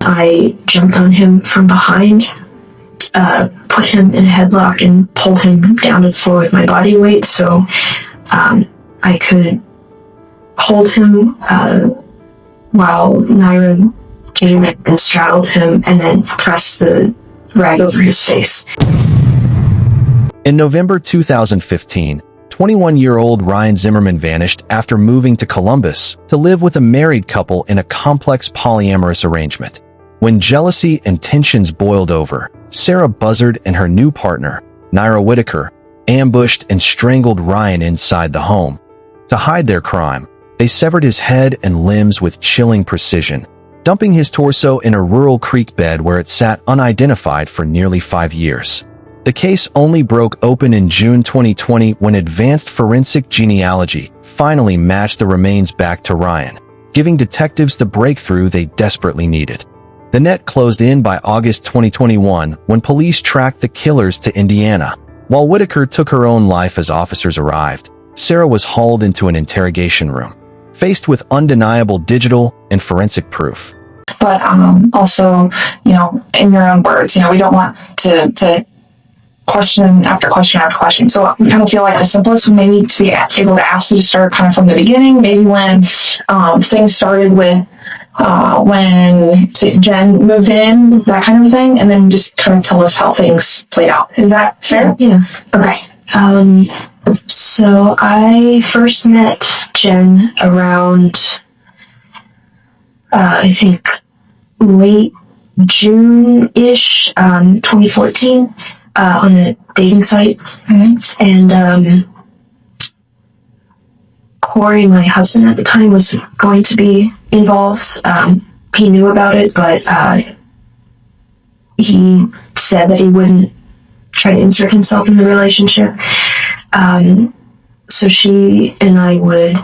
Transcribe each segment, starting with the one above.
I jumped on him from behind, put him in a headlock, and pulled him down to the floor with my body weight so I could hold him while Naira came and straddled him and then pressed the rag over his face. In November 2015, 21-year-old Ryan Zimmerman vanished after moving to Columbus to live with a married couple in a complex polyamorous arrangement. When jealousy and tensions boiled over, Sarah Buzzard and her new partner, Naira Whitaker, ambushed and strangled Ryan inside the home. To hide their crime, they severed his head and limbs with chilling precision, dumping his torso in a rural creek bed where it sat unidentified for nearly 5 years. The case only broke open in June 2020 when advanced forensic genealogy finally matched the remains back to Ryan, giving detectives the breakthrough they desperately needed. The net closed in by August 2021 when police tracked the killers to Indiana. While Whitaker took her own life as officers arrived, Sarah was hauled into an interrogation room, faced with undeniable digital and forensic proof. But also, in your own words, we don't want to question after question after question. So I kind of feel like the simplest would maybe to be able to ask you to start kind of from the beginning, maybe when things started with when Jen moved in, that kind of thing, and then just kind of tell us how things played out. Is that fair? Yes. Okay. So I first met Jen around, I think, late June-ish, 2014, on a dating site. Mm-hmm. And Corey, my husband at the time, was going to be involved. He knew about it, but he said that he wouldn't try to insert himself in the relationship. So she and I would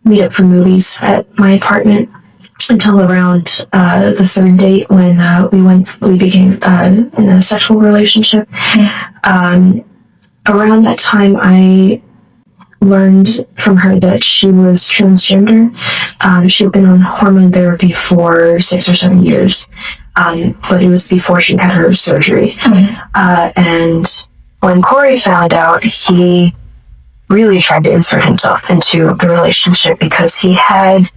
meet up for movies at my apartment until around the third date when we became in a sexual relationship. Around that time, I learned from her that she was transgender. She had been on hormone therapy for 6 or 7 years, but it was before she had her surgery. And when Corey found out, he really tried to insert himself into the relationship because he had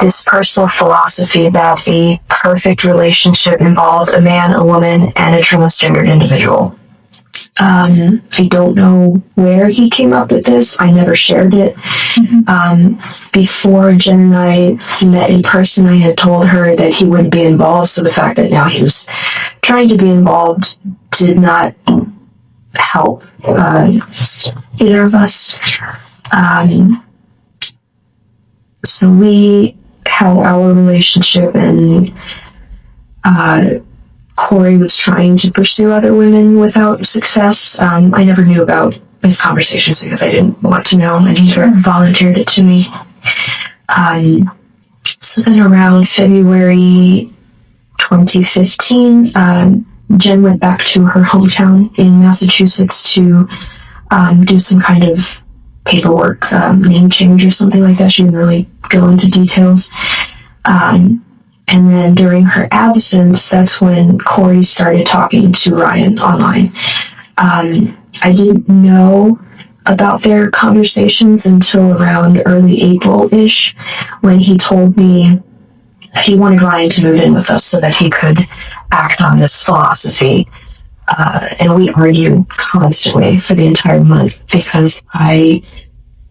this personal philosophy that a perfect relationship involved a man, a woman, and a transgendered individual. I don't know where he came up with this. I never shared it. Before Jen and I met in person, I had told her that he wouldn't be involved, so the fact that now he was trying to be involved did not help either of us. So we had our relationship, and Corey was trying to pursue other women without success. I never knew about his conversations because I didn't want to know, and he sort of volunteered it to me. So then around February 2015, Jen went back to her hometown in Massachusetts to do some kind of paperwork, name change or something like that. She didn't really go into details. And then during her absence, that's when Corey started talking to Ryan online. I didn't know about their conversations until around early April-ish, when he told me that he wanted Ryan to move in with us so that he could act on this philosophy. And we argued constantly for the entire month because I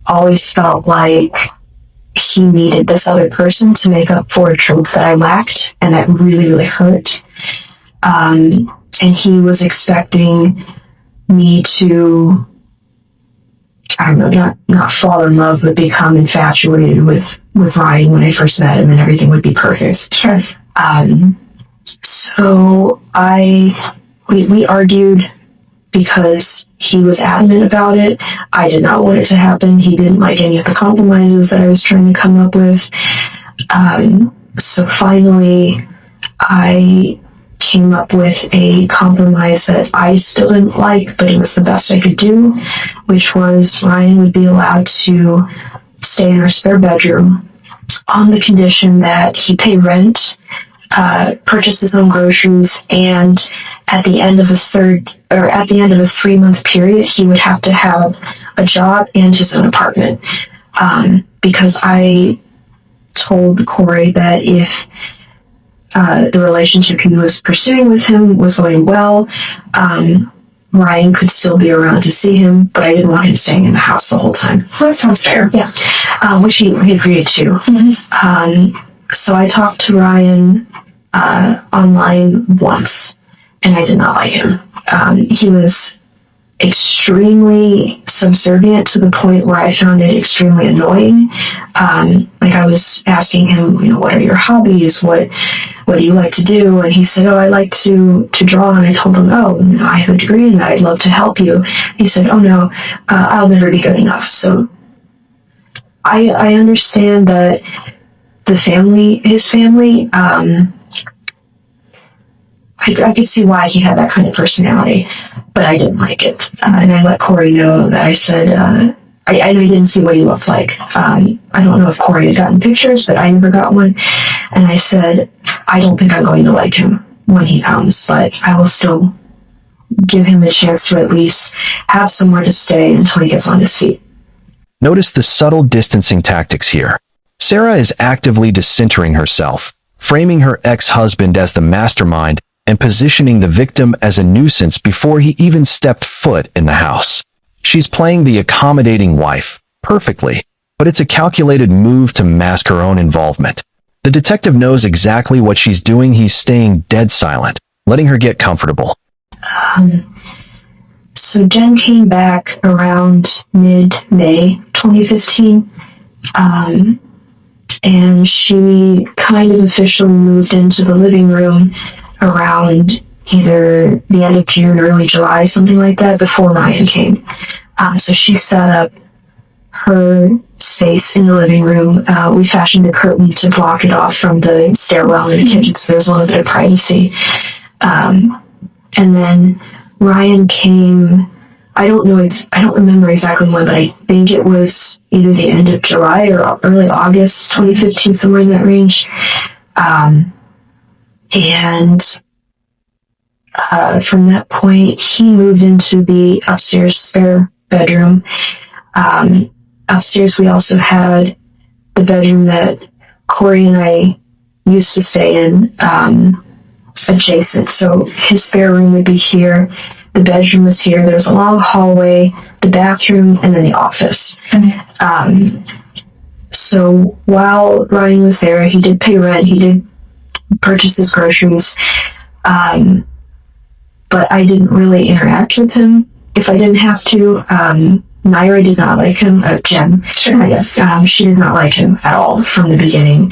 always felt like he needed this other person to make up for a truth that I lacked, and that really, really hurt. And he was expecting me to, I don't know, not fall in love, but become infatuated with Ryan when I first met him, and everything would be perfect. Sure. So we argued because he was adamant about it. I did not want it to happen. He didn't like any of the compromises that I was trying to come up with. So finally, I came up with a compromise that I still didn't like, but it was the best I could do, which was Ryan would be allowed to stay in our spare bedroom on the condition that he pay rent, purchase his own groceries, and at the end of a 3-month period, he would have to have a job and his own apartment. Because I told Corey that if the relationship he was pursuing with him was going well, Ryan could still be around to see him, but I didn't want him staying in the house the whole time. That sounds fair. Yeah, which he agreed to. Mm-hmm. So I talked to Ryan online once, and I did not like him. He was extremely subservient to the point where I found it extremely annoying. Like I was asking him, what are your hobbies? What do you like to do? And he said, oh, I like to draw. And I told him, oh, I have a degree in that. I'd love to help you. He said, oh no, I'll never be good enough. So I understand that his family, I could see why he had that kind of personality, but I didn't like it. And I let Corey know that I said, I didn't see what he looked like. I don't know if Corey had gotten pictures, but I never got one. And I said, I don't think I'm going to like him when he comes, but I will still give him a chance to at least have somewhere to stay until he gets on his feet. Notice the subtle distancing tactics here. Sarah is actively decentering herself, framing her ex-husband as the mastermind and positioning the victim as a nuisance before he even stepped foot in the house. She's playing the accommodating wife perfectly, but it's a calculated move to mask her own involvement. The detective knows exactly what she's doing. He's staying dead silent, letting her get comfortable. So Jen came back around mid-May 2015, and she kind of officially moved into the living room around either the end of June or early July, something like that, before Ryan came. So she set up her space in the living room. We fashioned a curtain to block it off from the stairwell in the kitchen, so there's a little bit of privacy. And then Ryan came, I don't remember exactly when, but I think it was either the end of July or early August 2015, somewhere in that range. And from that point, he moved into the upstairs spare bedroom. Upstairs, we also had the bedroom that Corey and I used to stay in, adjacent. So his spare room would be here. The bedroom was here. There was a long hallway, the bathroom, and then the office. So while Ryan was there, he did pay rent. He did purchase his groceries. But I didn't really interact with him if I didn't have to. Naira did not like him. Jen, I guess. She did not like him at all from the beginning.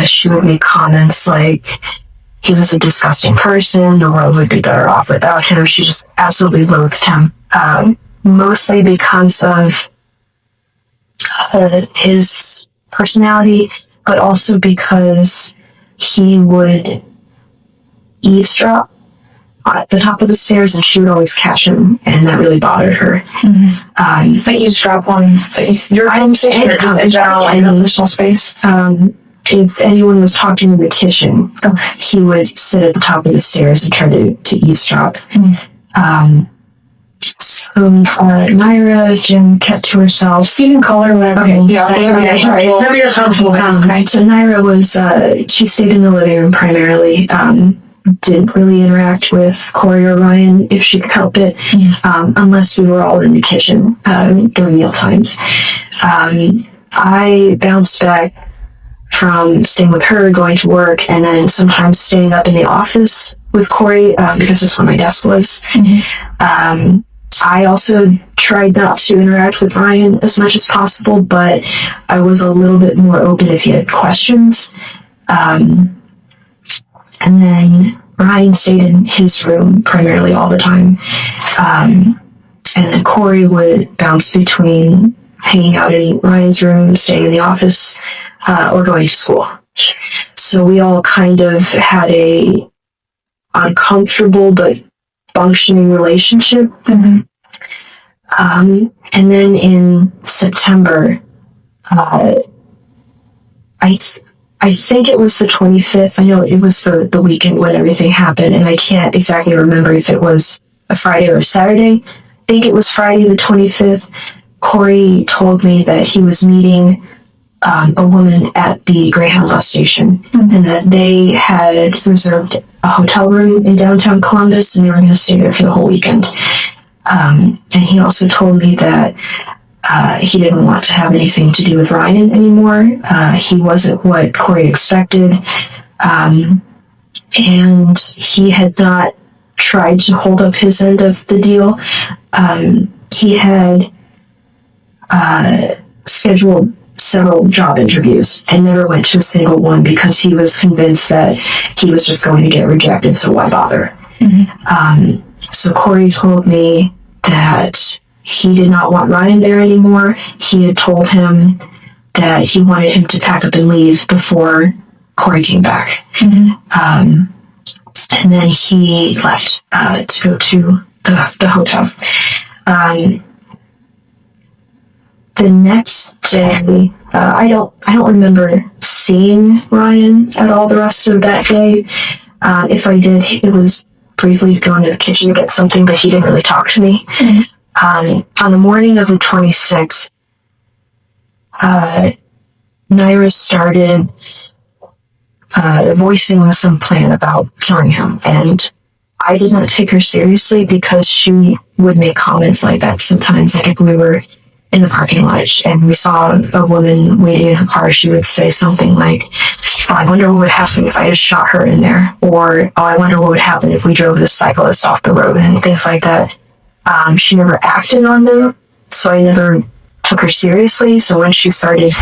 She would make comments like he was a disgusting person, the world would be better off without him. She just absolutely loathed him. Mostly because of his personality, but also because he would eavesdrop at the top of the stairs, and she would always catch him, and that really bothered her. But eavesdrop on your conversation or in general, in a personal space? If anyone was talking in the kitchen, he would sit at the top of the stairs and try to eavesdrop. Naira, Jen kept to herself. Feeding color, whatever. Okay. Yeah. Right. Whatever you're comfortable with. So Naira was, she stayed in the living room primarily. Didn't really interact with Corey or Ryan if she could help it, unless we were all in the kitchen during meal times. I bounced back from staying with her, going to work, and then sometimes staying up in the office with Corey because that's where my desk was. I also tried not to interact with Ryan as much as possible, but I was a little bit more open if he had questions. And then Ryan stayed in his room primarily all the time. And then Corey would bounce between hanging out in Ryan's room, staying in the office, or going to school. So we all kind of had a uncomfortable but functioning relationship. And then in September, I I think it was the 25th. I know it was the weekend when everything happened, and I can't exactly remember if it was a Friday or a Saturday. I think it was Friday the 25th. Corey told me that he was meeting a woman at the Greyhound bus station, and that they had reserved a hotel room in downtown Columbus, and they were going to stay there for the whole weekend. And he also told me that he didn't want to have anything to do with Ryan anymore. He wasn't what Corey expected. And he had not tried to hold up his end of the deal. He had scheduled several job interviews and never went to a single one because he was convinced that he was just going to get rejected, so why bother? So Corey told me that he did not want Ryan there anymore. He had told him that he wanted him to pack up and leave before Corey came back. And then he left to go to the hotel. The next day, I don't remember seeing Ryan at all the rest of that day. If I did, it was briefly going to the kitchen to get something, but he didn't really talk to me. On the morning of the 26th, Naira started voicing some plan about killing him, and I did not take her seriously because she would make comments like that sometimes. Like if we were in the parking lot and we saw a woman waiting in her car, she would say something like, "Oh, I wonder what would happen if I just shot her in there," or, "Oh, I wonder what would happen if we drove this cyclist off the road," and things like that. She never acted on them, so I never took her seriously. So when she started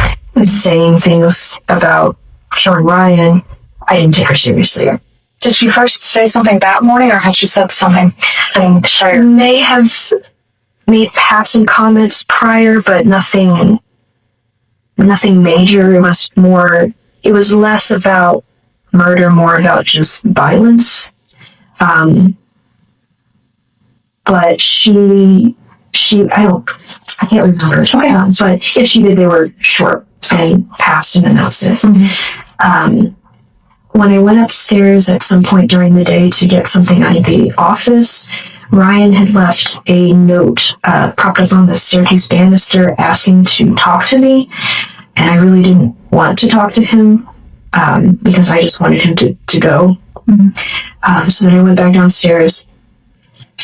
saying things about killing Ryan, I didn't take her seriously. Did she first say something that morning, or had she said something? She may have made passing comments prior, but nothing major. It was less about murder, more about just violence. But I can't remember. But if she did, they were short and passed and announced it. When I went upstairs at some point during the day to get something out of the office, Ryan had left a note propped up on the staircase banister asking to talk to me, and I really didn't want to talk to him because I just wanted him to go. So then I went back downstairs,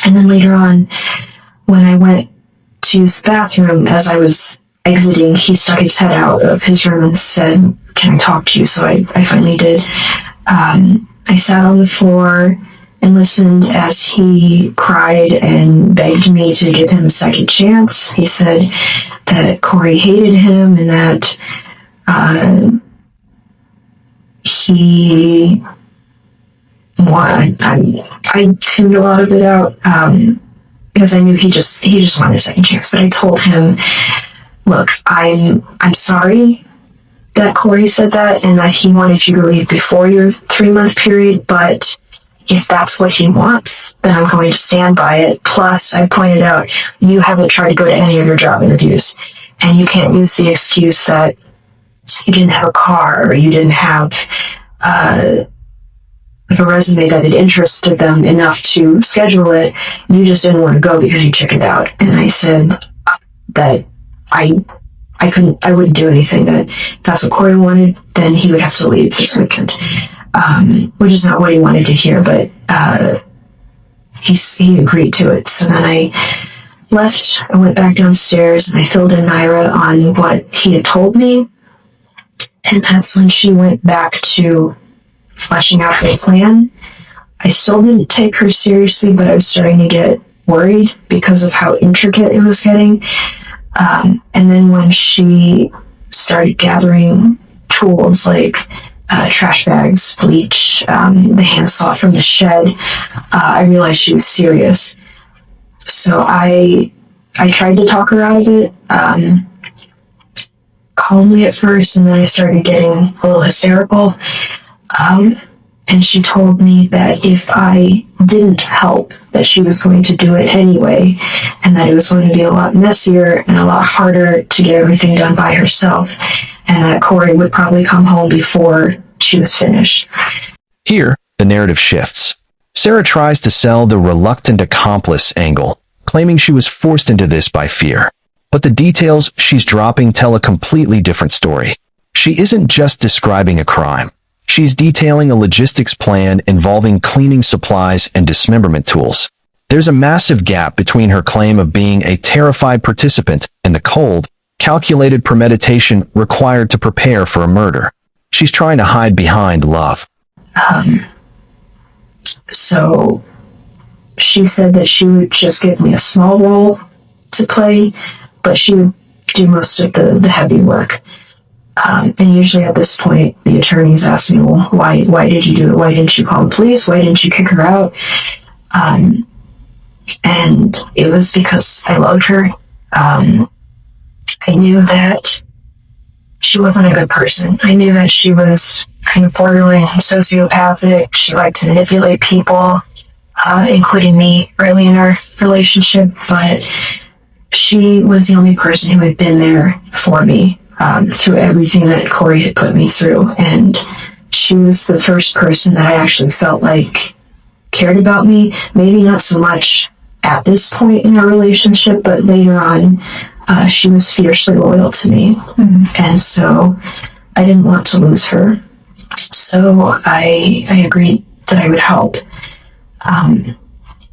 and then later on, when I went to use the bathroom, as I was exiting, he stuck his head out of his room and said, "Can I talk to you?" So I finally did. I sat on the floor and listened as he cried and begged me to give him a second chance. He said that Corey hated him and that he wanted. I tuned a lot of it out because I knew he just wanted a second chance. But I told him, "Look, I'm sorry that Corey said that and that he wanted you to leave before your 3-month period, but if that's what he wants, then I'm going to stand by it. Plus, I pointed out, you haven't tried to go to any of your job interviews, and you can't use the excuse that you didn't have a car or you didn't have a resume that had interested them enough to schedule it. You just didn't want to go because you chickened out." And I said that I wouldn't do anything. That if that's what Corey wanted, then he would have to leave this weekend. Which is not what he wanted to hear, but he agreed to it. So then I left, I went back downstairs, and I filled in Naira on what he had told me. And that's when she went back to fleshing out her plan. I still didn't take her seriously, but I was starting to get worried because of how intricate it was getting. And then when she started gathering tools like trash bags, bleach, the handsaw from the shed, I realized she was serious. So I tried to talk her out of it, calmly at first, and then I started getting a little hysterical. And she told me that if I didn't help, that she was going to do it anyway, and that it was going to be a lot messier and a lot harder to get everything done by herself. and that Corey would probably come home before she was finished. Here, the narrative shifts. Sarah tries to sell the reluctant accomplice angle, claiming she was forced into this by fear. But the details she's dropping tell a completely different story. She isn't just describing a crime. She's detailing a logistics plan involving cleaning supplies and dismemberment tools. There's a massive gap between her claim of being a terrified participant and the cold, calculated premeditation required to prepare for a murder. She's trying to hide behind love. So she said that she would just give me a small role to play, but she would do most of the heavy work. And usually at this point, the attorneys ask me, well, why did you do it? Why didn't you call the police? Why didn't you kick her out? And it was because I loved her. I knew that she wasn't a good person. I knew that she was kind of borderline sociopathic. She liked to manipulate people, including me early in our relationship, but she was the only person who had been there for me through everything that Corey had put me through. And she was the first person that I actually felt like cared about me. Maybe not so much at this point in our relationship, but later on, she was fiercely loyal to me. Mm-hmm. And so I didn't want to lose her. So I agreed that I would help.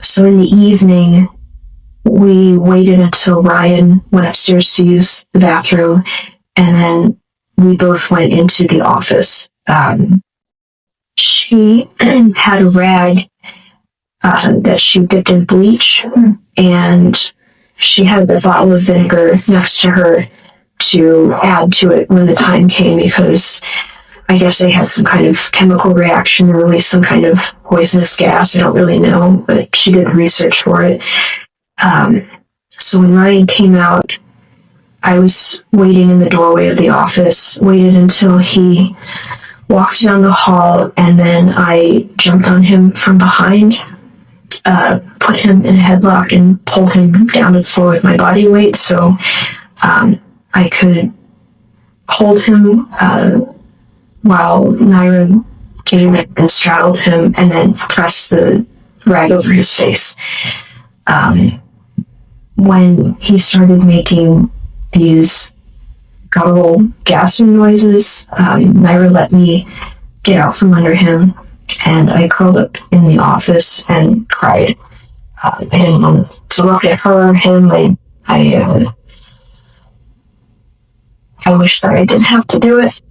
So in the evening, we waited until Ryan went upstairs to use the bathroom, and then we both went into the office. She had a rag that she dipped in bleach, and she had the bottle of vinegar next to her to add to it when the time came, because I guess they had some kind of chemical reaction or released some kind of poisonous gas. I don't really know, but she did research for it. So when Ryan came out, I was waiting in the doorway of the office, waited until he walked down the hall, and then I jumped on him from behind, put him in a headlock, and pulled him down to the floor with my body weight so I could hold him while Naira came and straddled him, and then pressed the rag over his face. When he started making these guttural gasping noises, Naira let me get out from under him, and I curled up in the office and cried. I didn't want to look at her or him. I wish that I didn't have to do it,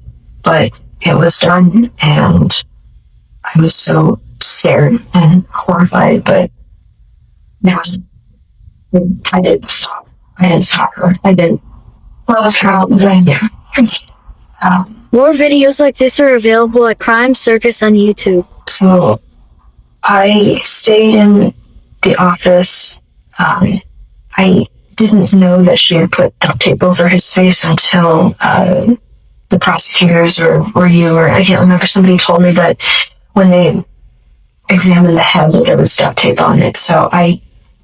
but it was done, and I was so scared and horrified, but I didn't stop. I didn't stop her. I didn't close her out. More videos like this are available at Crime Circus on YouTube. So I stayed in the office. I didn't know that she had put duct tape over his face until the prosecutors or you, or I can't remember, somebody told me that when they examined the head that there was duct tape on it. So I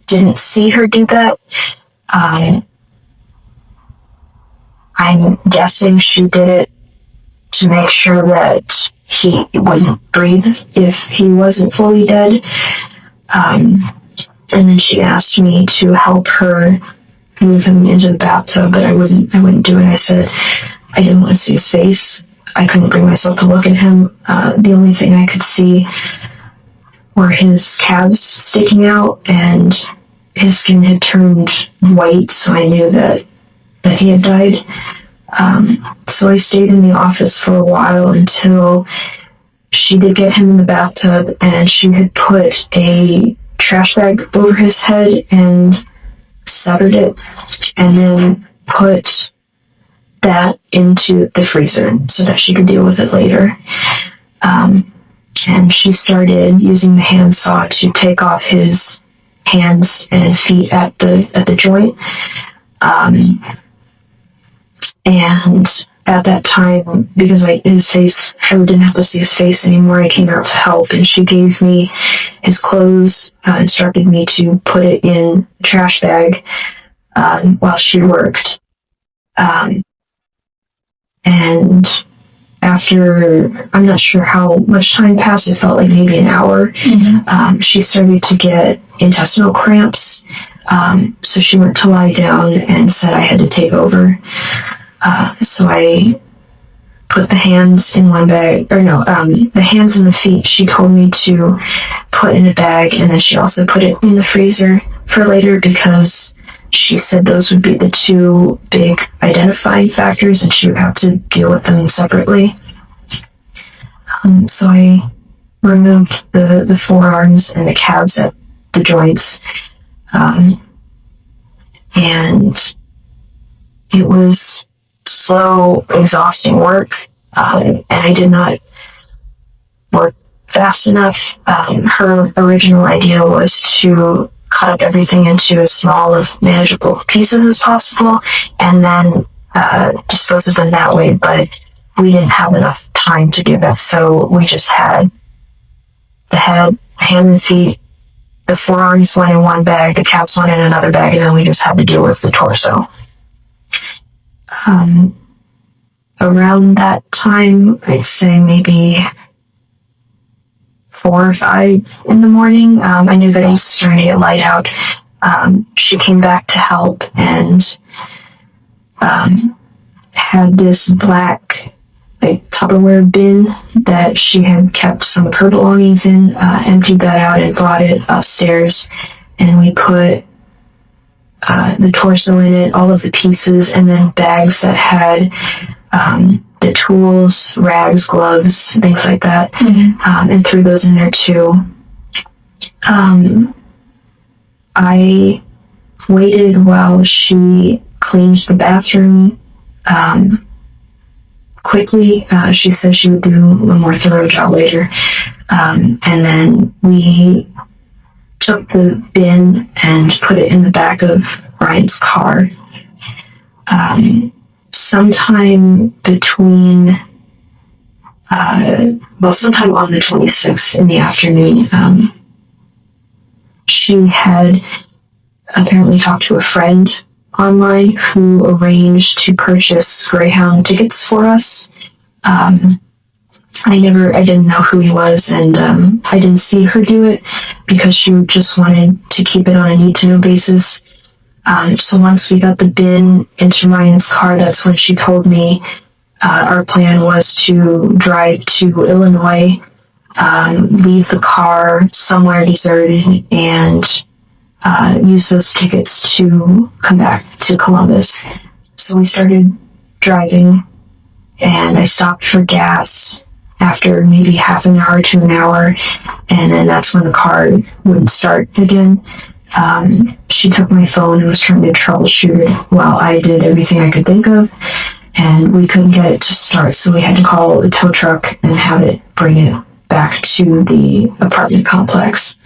didn't see her do that. I'm guessing she did it to make sure that he wouldn't breathe if he wasn't fully dead. And then she asked me to help her move him into the bathtub, but I wouldn't do it. I said I didn't want to see his face. I couldn't bring myself to look at him. The only thing I could see were his calves sticking out, and his skin had turned white, so I knew that he had died. So I stayed in the office for a while until she did get him in the bathtub, and she had put a trash bag over his head and severed it, and then put that into the freezer so that she could deal with it later. And she started using the handsaw to take off his hands and feet at the joint. And at that time, because his face, I didn't have to see his face anymore, I came out to help, and she gave me his clothes, instructed me to put it in the trash bag while she worked. And And after, I'm not sure how much time passed, it felt like maybe an hour, she started to get intestinal cramps. So she went to lie down and said I had to take over. So I put the hands in one bag, the hands and the feet she told me to put in a bag, and then she also put it in the freezer for later because she said those would be the two big identifying factors and she would have to deal with them separately. So I removed the forearms and the calves at the joints. And it was slow, exhausting work, and I did not work fast enough. Her original idea was to cut up everything into as small of manageable pieces as possible and then dispose of them that way, but we didn't have enough time to do that, so we just had the head, the hand and feet, the forearms went in one bag, the calves went in another bag, and then we just had to deal with the torso. Around that time, I'd say maybe 4 or 5 in the morning, I knew that it was starting to get light out. She came back to help and had this black Tupperware bin that she had kept some of her belongings in, emptied that out and brought it upstairs, and we put the torso in it, all of the pieces, and then bags that had the tools, rags, gloves, things like that, and threw those in there too. I waited while she cleaned the bathroom quickly. She said she would do a more thorough job later. And then we took the bin and put it in the back of Ryan's car. Sometime between, sometime on the 26th in the afternoon, she had apparently talked to a friend online who arranged to purchase Greyhound tickets for us. I didn't know who he was, and I didn't see her do it because she just wanted to keep it on a need-to-know basis. So once we got the bin into Ryan's car, that's when she told me our plan was to drive to Illinois, leave the car somewhere deserted, and use those tickets to come back to Columbus. So we started driving, and I stopped for gas after maybe half an hour to an hour, and then that's when the car wouldn't start again. She took my phone and was trying to troubleshoot it while I did everything I could think of, and we couldn't get it to start, so we had to call a tow truck and have it bring it back to the apartment complex.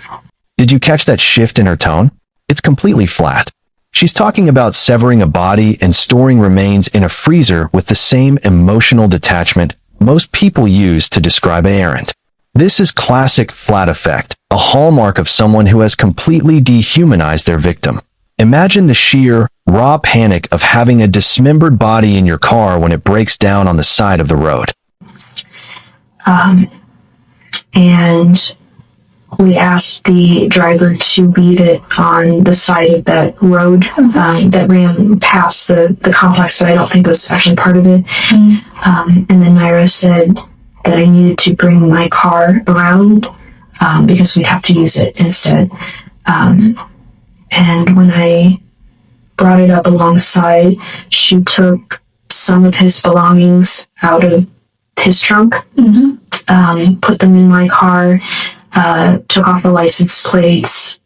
Did you catch that shift in her tone? It's completely flat. She's talking about severing a body and storing remains in a freezer with the same emotional detachment most people use to describe an errand. This is classic flat effect, a hallmark of someone who has completely dehumanized their victim. Imagine the sheer, raw panic of having a dismembered body in your car when it breaks down on the side of the road. And we asked the driver to leave it on the side of that road that ran past the complex that I don't think was actually part of it. And then Naira said that I needed to bring my car around because we'd have to use it instead. And when I brought it up alongside, she took some of his belongings out of his trunk, put them in my car, took off the license plates,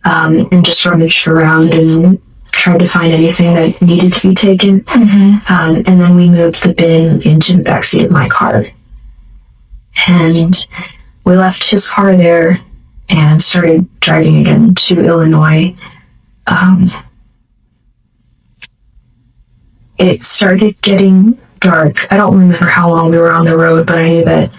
and just rummaged around and tried to find anything that needed to be taken. And then we moved the bin into the backseat of my car. And we left his car there and started driving again to Illinois. It started getting dark. I don't remember how long we were on the road, but I knew that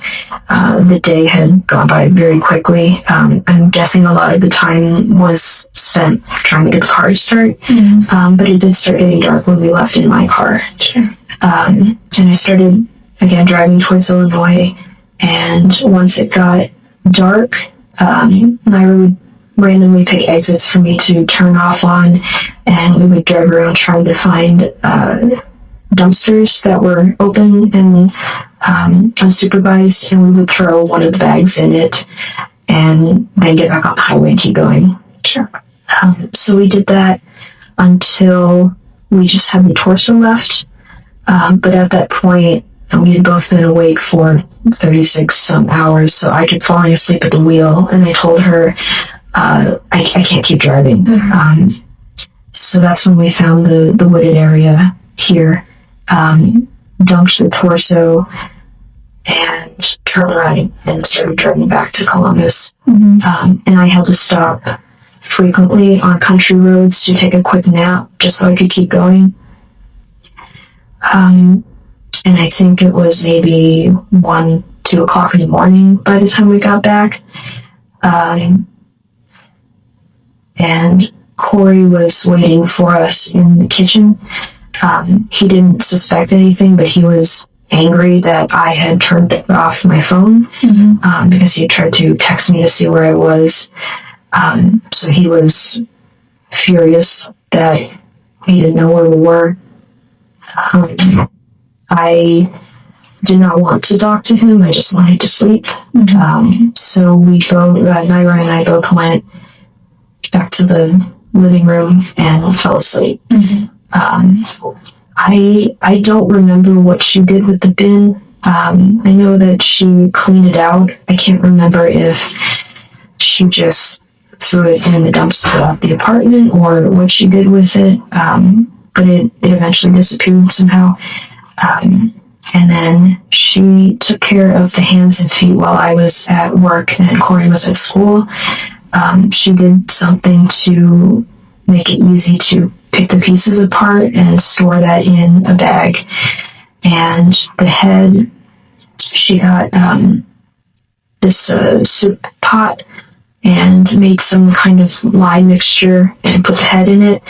the day had gone by very quickly. I'm guessing a lot of the time was spent trying to get the car to start, but it did start getting dark when we left in my car. And I started, again, driving towards Illinois. And once it got dark, Naira would randomly pick exits for me to turn off on, and we would drive around trying to find dumpsters that were open and unsupervised, and we would throw one of the bags in it and then get back on the highway and keep going. Sure. So we did that until we just had the torso left. But at that point, we had both been awake for 36 some hours, so I kept falling asleep at the wheel, and I told her, I can't keep driving. So that's when we found the wooded area here, dumped the torso, and turned around and started driving back to Columbus. And I had to stop frequently on country roads to take a quick nap just so I could keep going. And I think it was maybe 1, 2 o'clock in the morning by the time we got back. And Corey was waiting for us in the kitchen. He didn't suspect anything, but he was angry that I had turned off my phone, because he had tried to text me to see where I was. So he was furious that he didn't know where we were. I did not want to talk to him. I just wanted to sleep. So we both, Naira and I both went back to the living room and fell asleep. I don't remember what she did with the bin. I know that she cleaned it out. I can't remember if she just threw it in the dumpster at the apartment or what she did with it. But it eventually disappeared somehow. And then she took care of the hands and feet while I was at work and Corey was at school. She did something to make it easy to pick the pieces apart and store that in a bag. And the head, she got this soup pot and made some kind of lye mixture and put the head in it,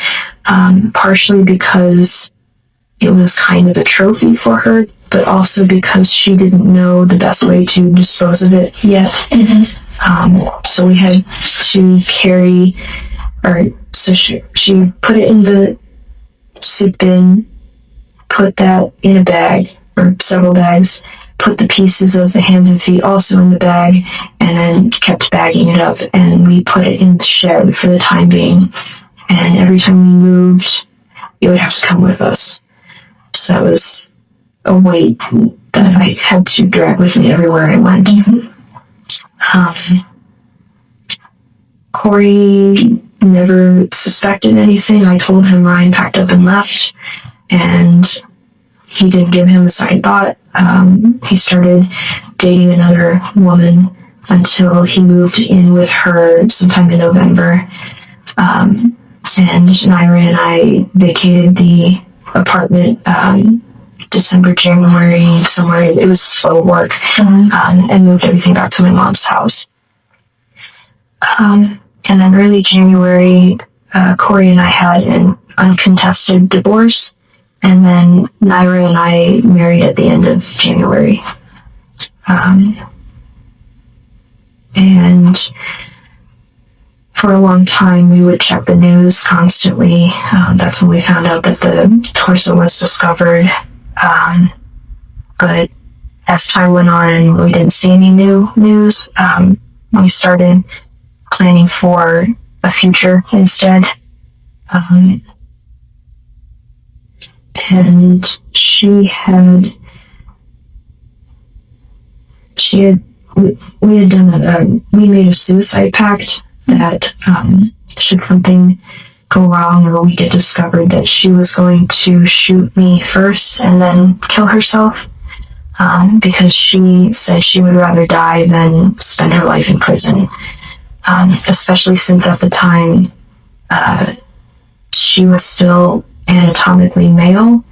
partially because it was kind of a trophy for her, but also because she didn't know the best way to dispose of it yet. So we had to carry, she put it in the soup bin, put that in a bag, or several bags, put the pieces of the hands and feet also in the bag, and then kept bagging it up, and we put it in the shed for the time being. And every time we moved, it would have to come with us. So that was a weight that I had to drag with me everywhere I went. Corey never suspected anything. I told him Ryan packed up and left, and he didn't give him a second thought. He started dating another woman until he moved in with her sometime in November. And Naira and I vacated the apartment December, January, somewhere. It was slow work, and moved everything back to my mom's house. And then early January, Corey and I had an uncontested divorce, and then Naira and I married at the end of January. And for a long time, we would check the news constantly. That's when we found out that the torso was discovered. But as time went on and we didn't see any new news, we started planning for a future instead. And we made a suicide pact that should something go wrong or we get discovered, that she was going to shoot me first and then kill herself, because she said she would rather die than spend her life in prison, especially since at the time she was still anatomically male.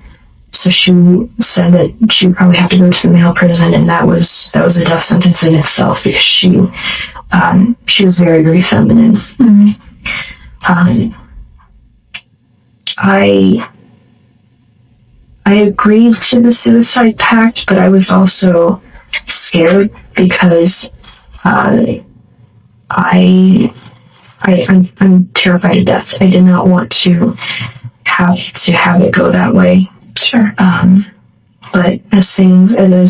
So she said that she would probably have to go to the male prison, and that was a death sentence in itself, because she was very, very feminine. I agreed to the suicide pact, but I was also scared because I'm terrified of death. I did not want to have it go that way. Sure. But as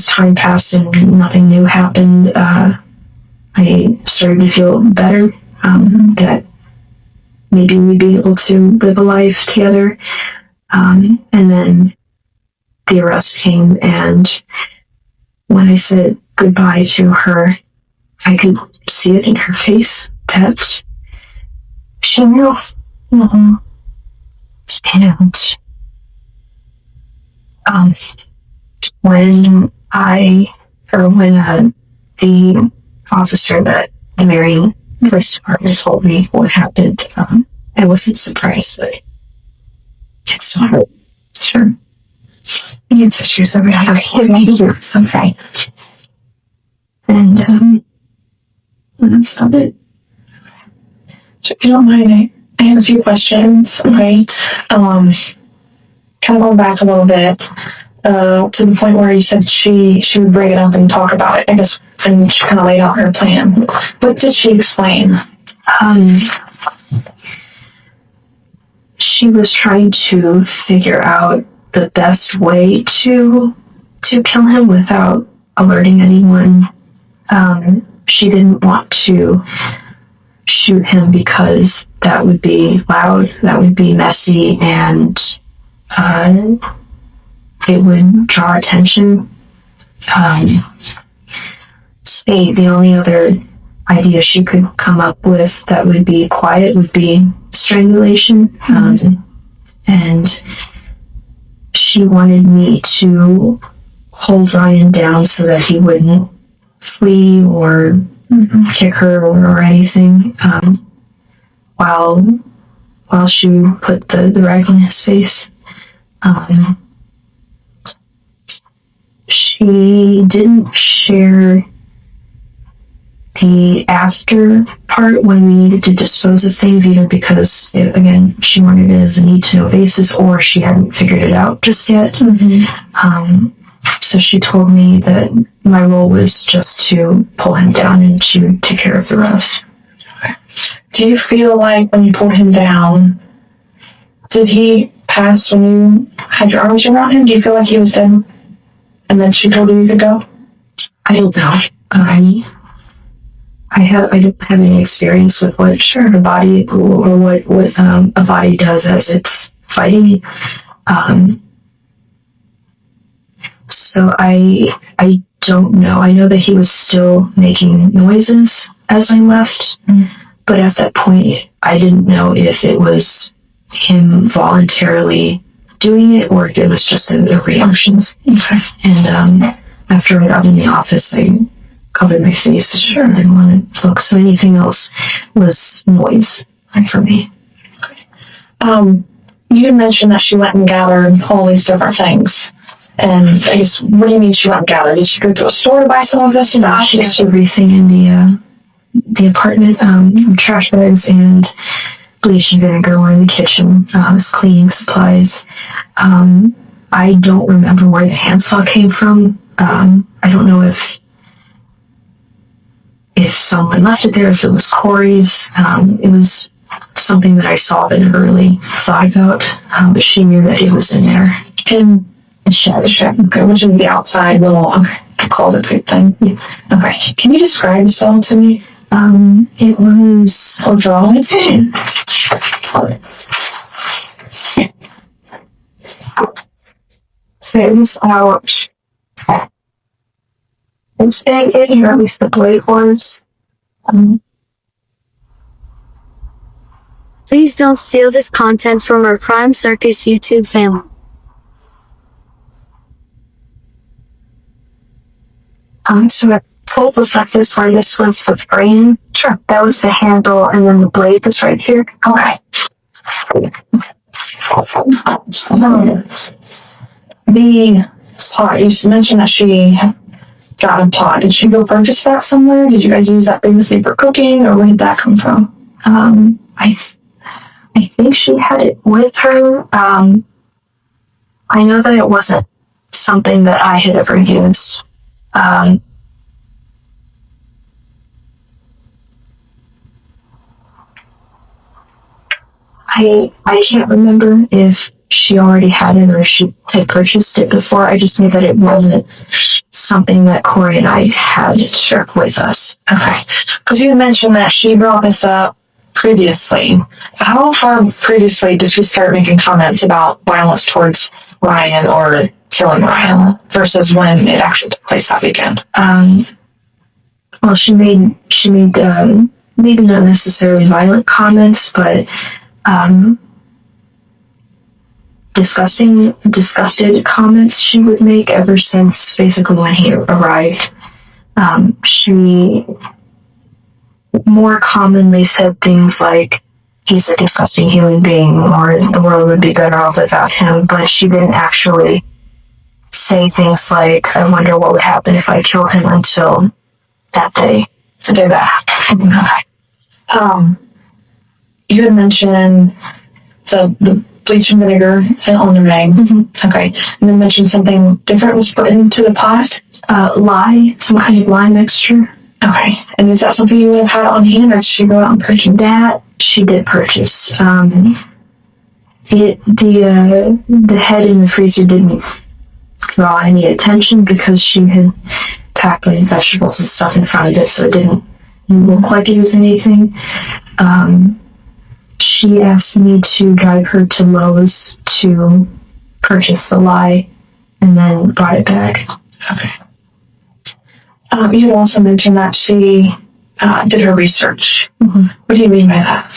time passed and nothing new happened, I started to feel better. That maybe we'd be able to live a life together. And then the arrest came, and when I said goodbye to her, I could see it in her face that she knew. And when the officer that the Marion Police Department told me what happened, I wasn't surprised, but it's not hurt. Sure. You get tissues every other year. Okay. And that's not it. So if you don't mind, I have a few questions, okay? Kind of going back a little bit, to the point where you said she would bring it up and talk about it, I guess, and she kind of laid out her plan. What did she explain? She was trying to figure out the best way to kill him without alerting anyone. She didn't want to shoot him because that would be loud, that would be messy, and it would draw attention. The only other idea she could come up with that would be quiet would be strangulation. And she wanted me to hold Ryan down so that he wouldn't flee or kick her or anything, while she put the rag on his face. She didn't share the after part when we needed to dispose of things, either because, again, she wanted it as a need-to-know basis, or she hadn't figured it out just yet. So she told me that my role was just to pull him down and she would take care of the rest. Do you feel like when you pulled him down, did he pass when you had your arms around him? Do you feel like he was dead? And then she told you to go? I don't know. I don't have any experience with what the body or what a body does as it's fighting. So I don't know. I know that he was still making noises as I left, but at that point, I didn't know if it was him voluntarily doing it or if it was just the reactions. Okay. And after I got in the office, I covered my face. Sure. I didn't want to look. So anything else was noise for me. Okay. You mentioned that she went and gathered all these different things. And I guess, what do you mean she went and gathered? Did she go to a store to buy some of this? No, she got everything in the apartment, trash bags and bleach and vinegar were in the kitchen, cleaning supplies. I don't remember where the handsaw came from. I don't know if someone left it there, if it was Corey's. It was something that I saw but never really thought about, but she knew that it was in there. In the shed, okay, which is the outside little closet type thing. Yeah. Okay. Can you describe the cell to me? It was... Or draw it? So it was out... It's big in here, at least the blade was. Please don't steal this content from our Crime Circus YouTube family. So I pulled the like this where this was the brain. Sure. That was the handle, and then the blade was right here. Okay. The pot, you mentioned that she got a pot. Did she go purchase that somewhere? Did you guys use that previously for cooking, or where did that come from? I think she had it with her. I know that it wasn't something that I had ever used. I can't remember if she already had it or she had purchased it before. I just knew that it wasn't something that Corey and I had shared with us. Okay. Because you mentioned that she brought this up previously. How far previously did she start making comments about violence towards Ryan or killing Ryan versus when it actually took place that weekend? Well, she made maybe not necessarily violent comments, but disgusted comments she would make ever since basically when he arrived. She more commonly said things like, he's a disgusting human being, or the world would be better off without him, but she didn't actually say things like, I wonder what would happen if I killed him until that day. To do that. You had mentioned the bleach and vinegar on the rag. Mm-hmm. Okay. And then mentioned something different was put into the pot. Lye, some kind of lye mixture. Okay. And is that something you would have had on hand, or did she go out and purchase? That she did purchase. The head in the freezer didn't draw any attention because she had packed like vegetables and stuff in front of it, so it didn't look like it was anything. She asked me to drive her to Lowe's to purchase the lye and then brought it back. Okay. You had also mentioned that she did her research. Mm-hmm. What do you mean by that?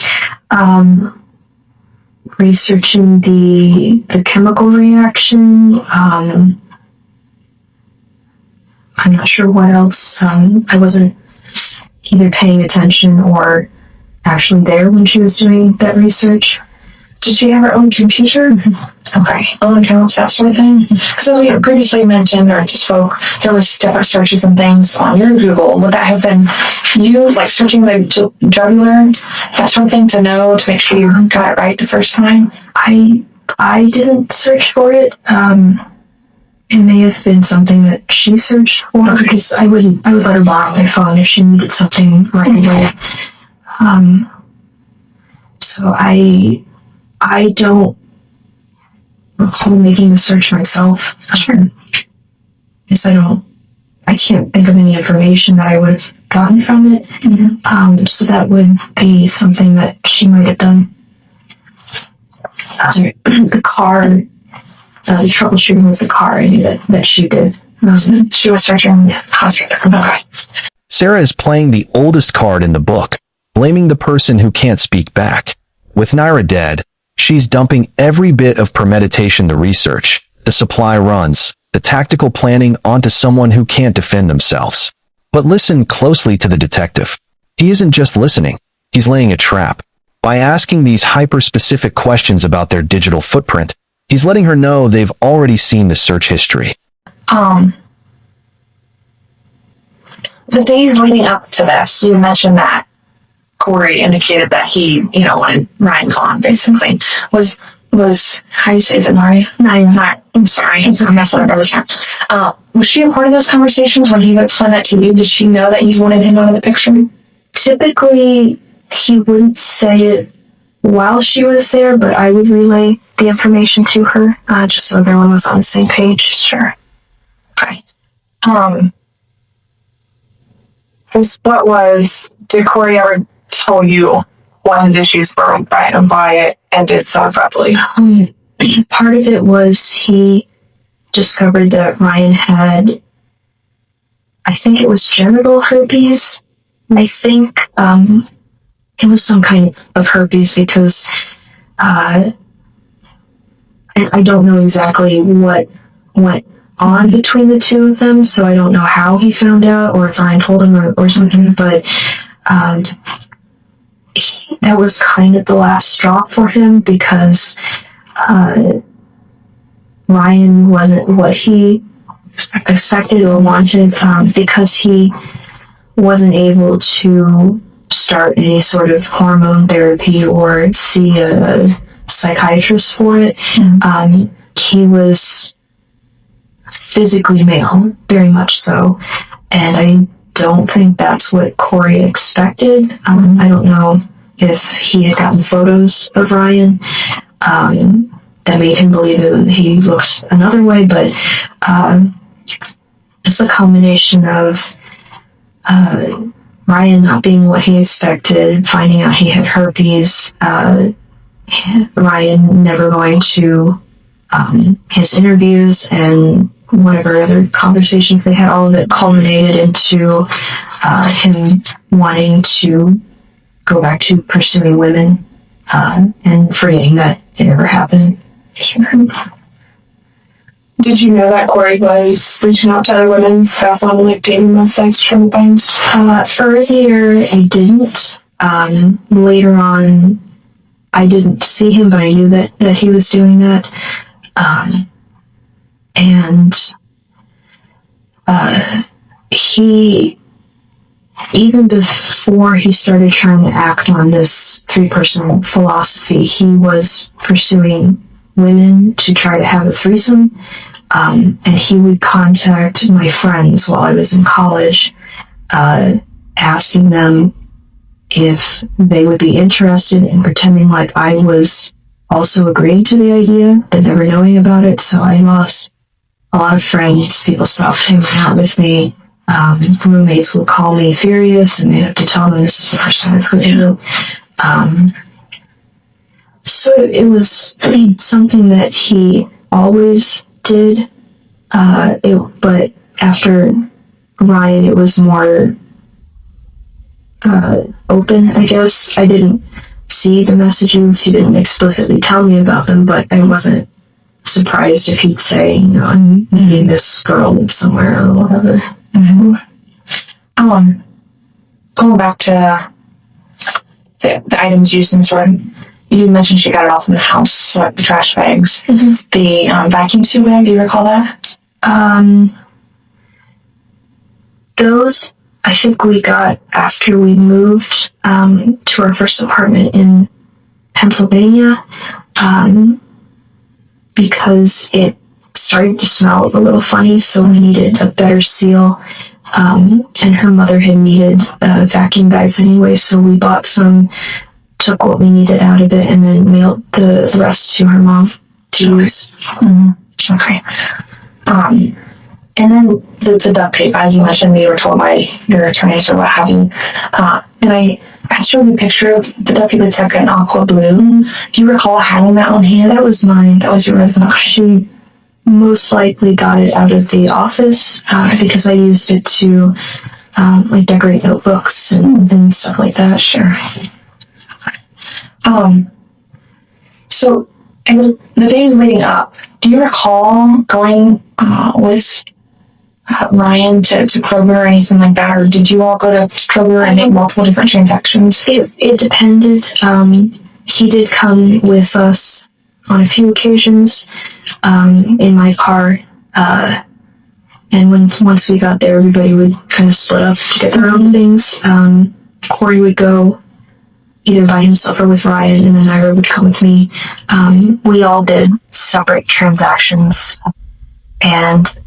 Researching the chemical reaction. I'm not sure what else. I wasn't either paying attention or actually there when she was doing that research. Did she have her own computer? Mm-hmm. Okay. Own accounts, that sort of thing? Because as we previously mentioned, or just spoke, there was different searches and things on your Google. Would that have been used, like searching the jugular, that sort of thing, to make sure you got it right the first time? I didn't search for it. It may have been something that she searched for, because I would let her borrow my phone if she needed something right away. So I don't recall making the search myself. Sure. Because I can't think of any information that I would have gotten from it. Mm-hmm. So that would be something that she might have done. The car, the troubleshooting with the car, I knew that she did. She was searching. Okay. Sarah is playing the oldest card in the book, blaming the person who can't speak back. With Naira dead, she's dumping every bit of premeditation, the research, the supply runs, the tactical planning onto someone who can't defend themselves. But listen closely to the detective. He isn't just listening, he's laying a trap. By asking these hyper-specific questions about their digital footprint, he's letting her know they've already seen the search history. The days leading up to this, you mentioned that Corey indicated that he, wanted Ryan gone, basically. Was how do you say, is it Naira? Naira. I'm sorry. It's a mess up every time. Was she a part of those conversations when he would explain that to you? Did she know that you wanted him out of the picture? Typically, he wouldn't say it while she was there, but I would relay the information to her, just so everyone was on the same page. Sure. Okay. Did Corey ever tell you one of the issues were right and why it ended so abruptly? Part of it was he discovered that Ryan had, I think it was genital herpes. I think it was some kind of herpes, because I don't know exactly what went on between the two of them, so I don't know how he found out or if Ryan told him or something, but that was kind of the last straw for him, because Ryan wasn't what he expected or wanted, because he wasn't able to start any sort of hormone therapy or see a psychiatrist for it. he was physically male, very much so, and I don't think that's what Corey expected. I don't know if he had gotten photos of Ryan that made him believe that he looks another way, but it's a combination of Ryan not being what he expected, finding out he had herpes, Ryan never going to his interviews, and whatever other conversations they had, all of it culminated into him wanting to go back to pursuing women and forgetting that it ever happened. Did you know that Corey was reaching out to other women for like dating websites, trying to find? Earlier, I didn't. Later on, I didn't see him, but I knew that he was doing that. He, even before he started trying to act on this three-person philosophy, he was pursuing women to try to have a threesome. And he would contact my friends while I was in college, asking them if they would be interested in pretending like I was also agreeing to the idea and never knowing about it. So I lost a lot of friends. People stopped hanging out with me. Roommates would call me furious, and they have to tell them this is the person I put in. So it was something that he always did. But after Ryan, it was more open, I guess. I didn't see the messages. He didn't explicitly tell me about them, but I wasn't surprised if he'd say, you know, I'm meeting this girl somewhere or whatever. Going back to the items used in store, you mentioned she got it all from the house, so like the trash bags. The vacuum seal bag, do you recall that? Those, I think we got after we moved to our first apartment in Pennsylvania, because it started to smell a little funny, so we needed a better seal. And her mother had needed vacuum bags anyway, so we bought some, took what we needed out of it, and then mailed the rest to her mom to use. Okay. And then the duct tape, as you mentioned, we were told by your attorneys or what have you. And I showed you a picture of the duct tape that's like an aqua blue. Do you recall having that on hand? That was mine. That was yours. She most likely got it out of the office because I used it to like decorate notebooks and stuff like that. Sure. So, and the days leading up, do you recall going with Ryan to Kroger or anything like that, or did you all go to Kroger and make multiple different transactions? It depended. He did come with us on a few occasions in my car, and once we got there, everybody would kind of split up to get their own things. Corey would go either by himself or with Ryan, and then Naira would come with me. We all did separate transactions, and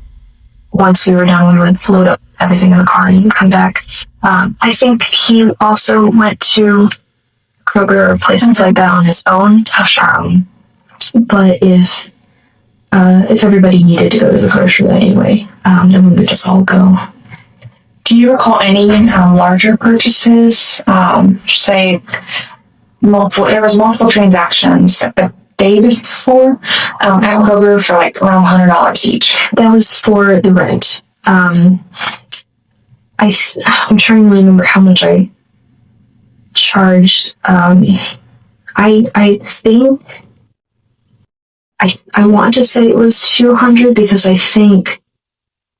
once we were done, we would load up everything in the car and come back. I think he also went to Kroger or places like that on his own. But if everybody needed to go to the grocery anyway, then we would just all go. Do you recall any larger purchases? Say there was multiple transactions the day before at Kroger for like around $100 each. That was for the rent. I'm trying to remember how much I charged. I think I want to say it was $200 because I think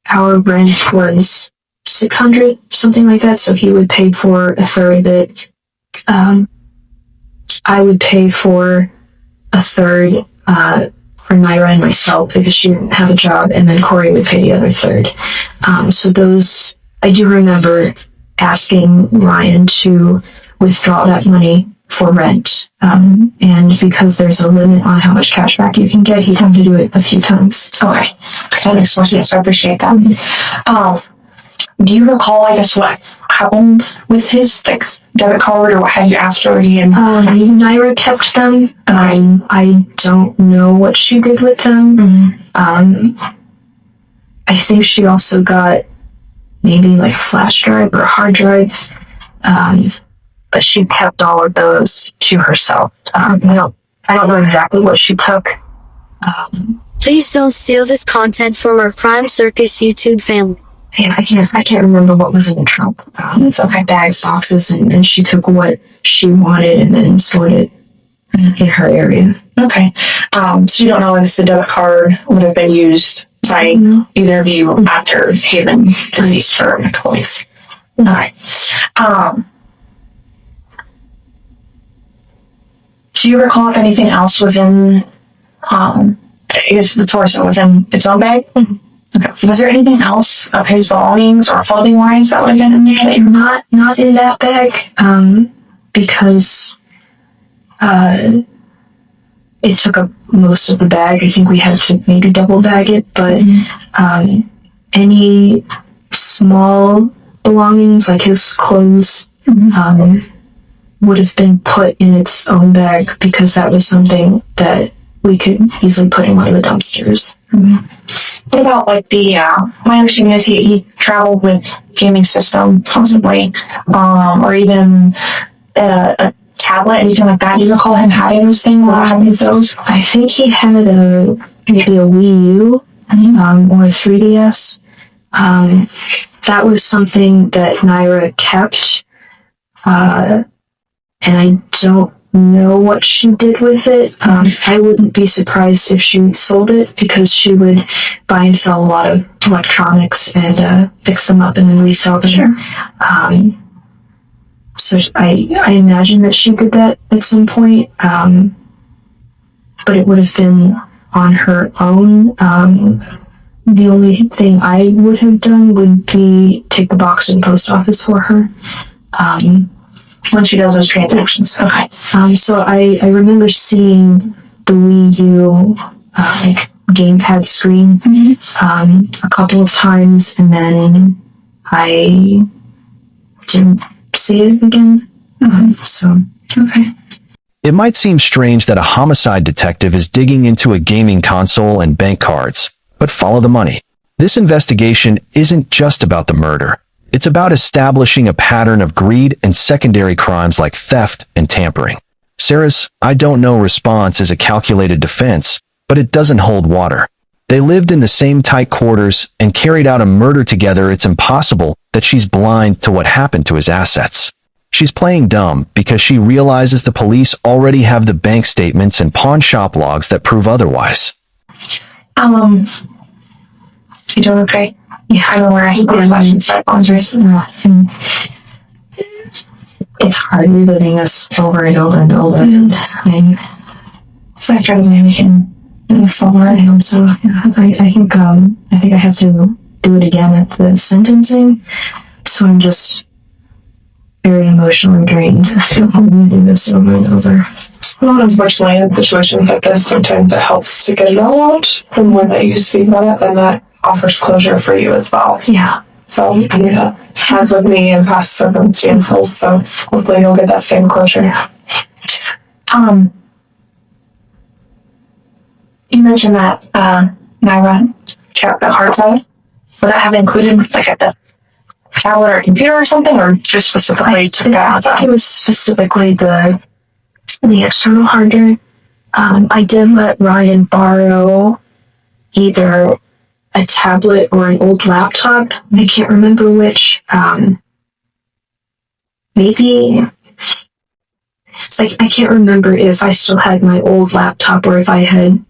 our rent was $600, something like that. So he would pay for a third of it. I would pay for a third for Naira and myself because she didn't have a job, and then Corey would pay the other third. So I do remember asking Ryan to withdraw that money for rent. And because there's a limit on how much cash back you can get, he'd have to do it a few times. Okay. That makes more sense. I appreciate that. Do you recall, I guess, what happened with his debit card or what have you after he and Naira kept them. I don't know what she did with them. I think she also got maybe like a flash drive or a hard drive. But she kept all of those to herself. I don't know exactly what she took. Please don't steal this content from our Crime Circus YouTube family. Yeah, I can't remember what was in the trunk. Okay, bags, boxes, and she took what she wanted and then stored it in her area. Okay. So you don't know if the debit card would have been used by either of you after he had been deceased for a couple weeks. Okay. Do you recall if anything else was in, I guess the torso was in its own bag? Mm-hmm. Okay. Was there anything else of his belongings or clothing-wise that would have been in there? That not in that bag, because it took up most of the bag. I think we had to maybe double bag it, but any small belongings like his clothes would have been put in its own bag because that was something that we could easily put in one of the dumpsters. What about like my understanding is he traveled with gaming system constantly, or even a tablet, anything like that. Do you recall him having those things or having those? I think he had maybe a Wii U or a 3DS. That was something that Naira kept, and I don't know what she did with it. I wouldn't be surprised if she sold it because she would buy and sell a lot of electronics and fix them up and then resell them. Sure. So I imagine that she did that at some point, but it would have been on her own. The only thing I would have done would be take the box to the post office for her. When she does those transactions. Okay. So I remember seeing the Wii U gamepad screen a couple of times, and then I didn't see it again. Okay. It might seem strange that a homicide detective is digging into a gaming console and bank cards, but follow the money. This investigation isn't just about the murder. It's about establishing a pattern of greed and secondary crimes like theft and tampering. Sarah's "I don't know" response is a calculated defense, but it doesn't hold water. They lived in the same tight quarters and carried out a murder together. It's impossible that she's blind to what happened to his assets. She's playing dumb because she realizes the police already have the bank statements and pawn shop logs that prove otherwise. You doing okay? Yeah, I don't know where I put my inside boundaries. It's hard reliving this over and over and over. So I try to maybe can move forward. So I think I have to do it again at the sentencing. So I'm just very emotionally drained. I'm doing this over and over. Well, unfortunately, in situations like this, sometimes it helps to get it all out. And when that you speak about it, then that offers closure for you as well. Yeah. So, as with me in past circumstances, so hopefully you'll get that same closure. You mentioned that Naira checked the hard drive. Would that have included like at the tablet or computer or something, or just specifically to that? It was specifically the external hard drive. I did let Ryan borrow either a tablet or an old laptop. I can't remember which. Maybe it's like I can't remember if I still had my old laptop or if I had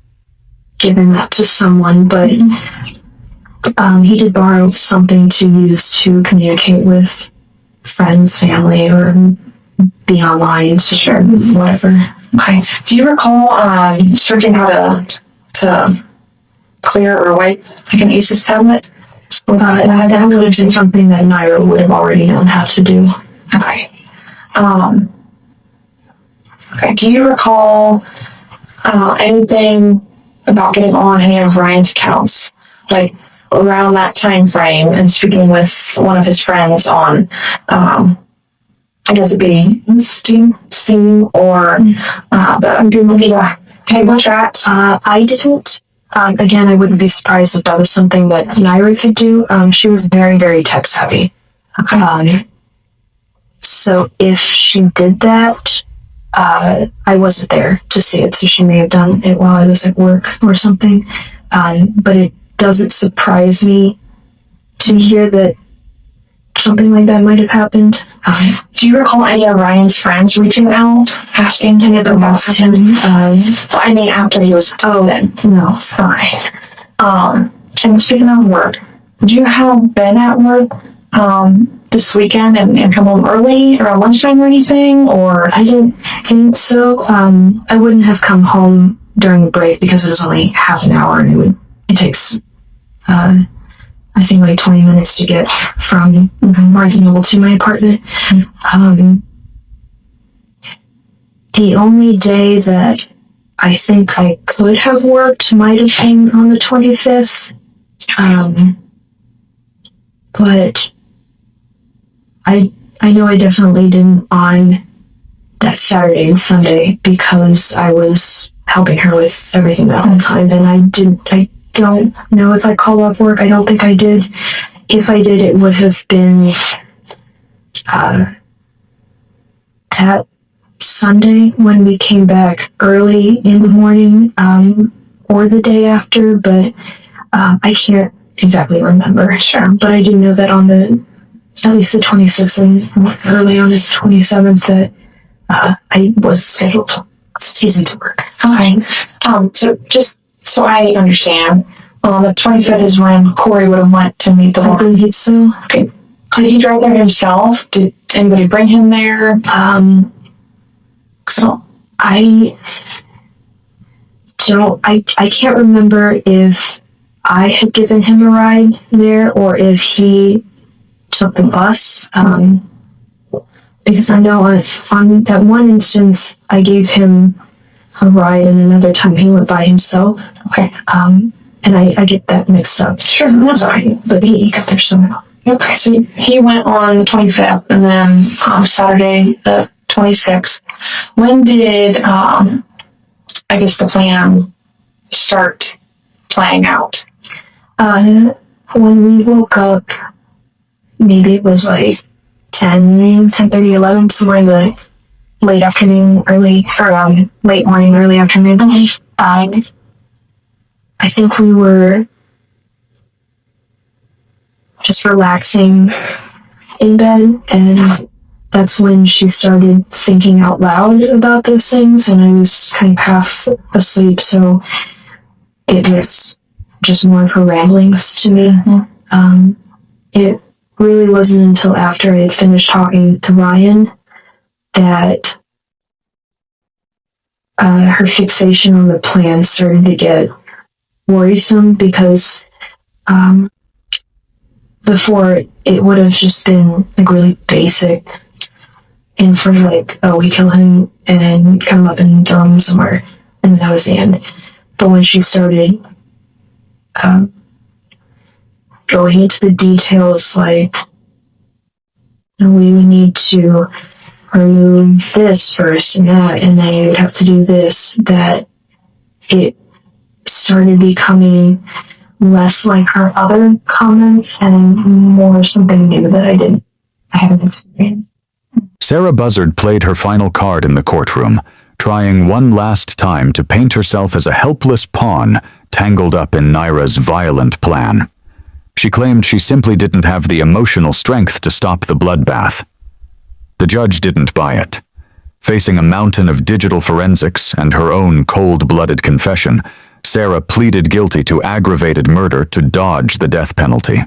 given that to someone, but he did borrow something to use to communicate with friends, family, or be online, sure, whatever. Okay. Do you recall searching how to clear or wipe like an Asus tablet? That would have been something that Naira would have already known how to do. Okay. Okay. Do you recall anything about getting on any of Ryan's accounts, like around that time frame, and speaking with one of his friends on, I guess it'd be Steam or the cable chat? I didn't. Again, I wouldn't be surprised if that was something that Naira could do. She was very, very tech savvy. So if she did that, I wasn't there to see it, so she may have done it while I was at work or something. But it doesn't surprise me to hear that something like that might have happened. Do you recall any of Ryan's friends reaching out, asking him about him? I mean, after he was then. No. Fine. And speaking of work, would you have been at work this weekend and come home early or lunchtime or anything? Or I didn't think so. I wouldn't have come home during the break because it was only half an hour, and it takes I think like 20 minutes to get from Barnes & Noble to my apartment. The only day that I think I could have worked might have been on the 25th. But I know I definitely didn't on that Saturday and Sunday because I was helping her with everything that whole time, and I don't know if I called off work. I don't think I did. If I did, it would have been that Sunday when we came back early in the morning, or the day after, but I can't exactly remember. Sure. But I do know that on at least the 26th and early on the 27th that I was scheduled to work. Fine. So just so I understand, the 25th is when Corey would have went to meet the I woman. believe so. Okay. Did he drive there himself? Did anybody bring him there? So I can't remember if I had given him a ride there or if he took the bus. Because I know on that one instance I gave him a ride, and another time he went by himself. Okay. And I get that mixed up. Sure, that's fine. But he got there somehow. Okay, so he went on the 25th, and then Saturday the 26th. When did, I guess, the plan start playing out? When we woke up, maybe it was like 10:30, 11, somewhere in the late afternoon, late morning, early afternoon. I think we were just relaxing in bed, and that's when she started thinking out loud about those things, and I was kind of half asleep, so it was just more of her ramblings to me. It really wasn't until after I had finished talking to Ryan that her fixation on the plan started to get worrisome, because before it would have just been like really basic info, like, oh, we kill him and then come up and throw him somewhere, and that was the end. But when she started going into the details, like, we would need to remove this first and that, and then you would have to do this, that it started becoming less like her other comments and more something new that I haven't experienced. Sarah Buzzard played her final card in the courtroom, trying one last time to paint herself as a helpless pawn tangled up in Naira's violent plan. She claimed she simply didn't have the emotional strength to stop the bloodbath. The judge didn't buy it. Facing a mountain of digital forensics and her own cold-blooded confession, Sarah pleaded guilty to aggravated murder to dodge the death penalty.